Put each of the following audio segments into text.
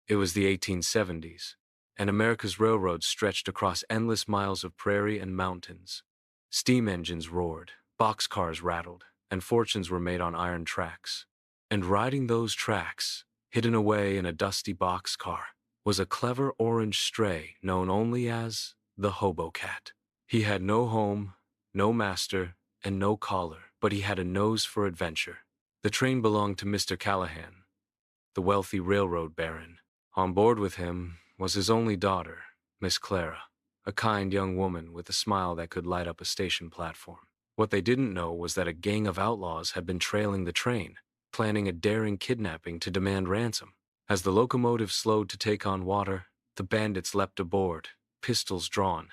It was the 1870s, and America's railroads stretched across endless miles of prairie and mountains. Steam engines roared, boxcars rattled, and fortunes were made on iron tracks. And riding those tracks, hidden away in a dusty boxcar, was a clever orange stray known only as the Hobo Cat. He had no home, no master, and no collar, but he had a nose for adventure. The train belonged to Mr. Callahan, the wealthy railroad baron. On board with him was his only daughter, Miss Clara, a kind young woman with a smile that could light up a station platform. What they didn't know was that a gang of outlaws had been trailing the train, planning a daring kidnapping to demand ransom. As the locomotive slowed to take on water, the bandits leapt aboard, pistols drawn.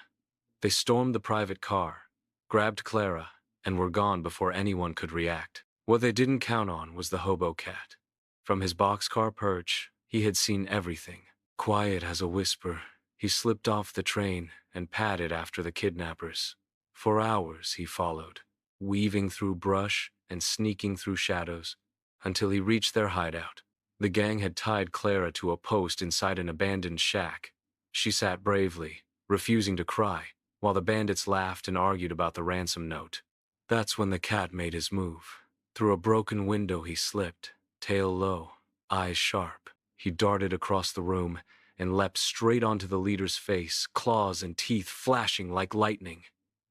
They stormed the private car, grabbed Clara, and were gone before anyone could react. What they didn't count on was the Hobo Cat. From his boxcar perch, he had seen everything. Quiet as a whisper, he slipped off the train and padded after the kidnappers. For hours he followed, weaving through brush and sneaking through shadows, until he reached their hideout. The gang had tied Clara to a post inside an abandoned shack. She sat bravely, refusing to cry, while the bandits laughed and argued about the ransom note. That's when the cat made his move. Through a broken window he slipped, tail low, eyes sharp. He darted across the room and leapt straight onto the leader's face, claws and teeth flashing like lightning.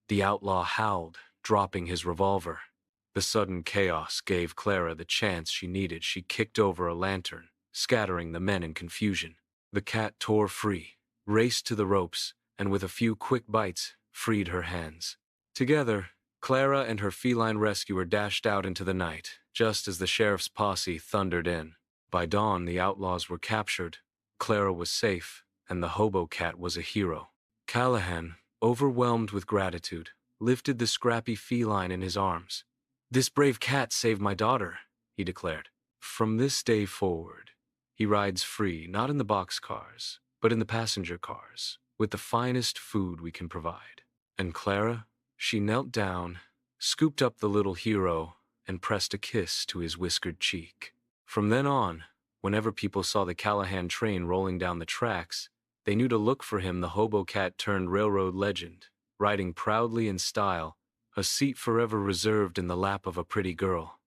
The outlaw howled, dropping his revolver. The sudden chaos gave Clara the chance she needed. She kicked over a lantern, scattering the men in confusion. The cat tore free, raced to the ropes, and with a few quick bites, freed her hands. Together, Clara and her feline rescuer dashed out into the night, just as the sheriff's posse thundered in. By dawn, the outlaws were captured. Clara was safe, and the Hobo Cat was a hero. Callahan, overwhelmed with gratitude, lifted the scrappy feline in his arms. "This brave cat saved my daughter," he declared. From this day forward, he rides free, not in the boxcars, but in the passenger cars, with the finest food we can provide. And Clara? She knelt down, scooped up the little hero, and pressed a kiss to his whiskered cheek. From then on, whenever people saw the Callahan train rolling down the tracks, they knew to look for him, the Hobo Cat turned railroad legend, riding proudly in style, a seat forever reserved in the lap of a pretty girl.